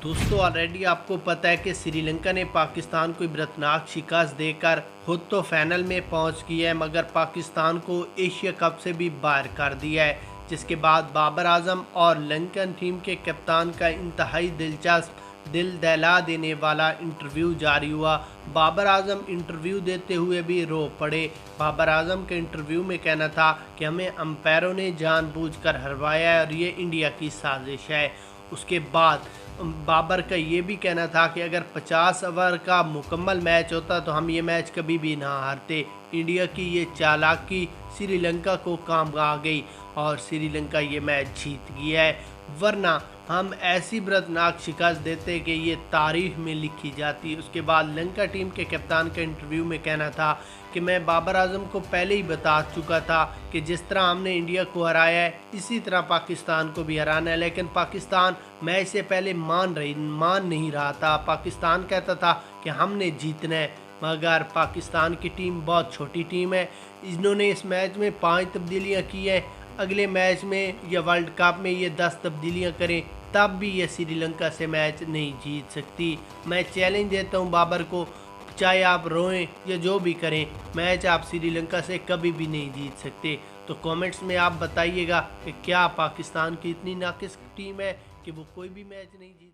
दोस्तों ऑलरेडी आपको पता है कि श्रीलंका ने पाकिस्तान को इबरतनाक शिकस्त देकर खुद तो फाइनल में पहुंच गया है, मगर पाकिस्तान को एशिया कप से भी बाहर कर दिया है। जिसके बाद बाबर आजम और लंकन टीम के कप्तान का इंतहाई दिलचस्प दिल दहला देने वाला इंटरव्यू जारी हुआ। बाबर आजम इंटरव्यू देते हुए भी रो पड़े। बाबर आजम के इंटरव्यू में कहना था कि हमें अंपायरों ने जानबूझकर हरवाया है और ये इंडिया की साजिश है। उसके बाद बाबर का ये भी कहना था कि अगर 50 ओवर का मुकम्मल मैच होता तो हम ये मैच कभी भी ना हारते। इंडिया की ये चालाकी श्रीलंका को काम आ गई और श्रीलंका ये मैच जीत गया है, वरना हम ऐसी बर्दनाक शिकस्त देते कि ये तारीख में लिखी जाती। उसके बाद लंका टीम के कप्तान का इंटरव्यू में कहना था कि मैं बाबर आजम को पहले ही बता चुका था कि जिस तरह हमने इंडिया को हराया है इसी तरह पाकिस्तान को भी हराना है, लेकिन पाकिस्तान मैच से पहले मान नहीं रहा था। पाकिस्तान कहता था कि हमने जीतना है, मगर पाकिस्तान की टीम बहुत छोटी टीम है। इन्होंने इस मैच में 5 तब्दीलियाँ की हैं, अगले मैच में या वर्ल्ड कप में ये 10 तब्दीलियाँ करें तब भी ये श्रीलंका से मैच नहीं जीत सकती। मैं चैलेंज देता हूँ बाबर को, चाहे आप रोएं या जो भी करें, मैच आप श्रीलंका से कभी भी नहीं जीत सकते। तो कमेंट्स में आप बताइएगा कि क्या पाकिस्तान की इतनी नाकिस टीम है कि वो कोई भी मैच नहीं जीत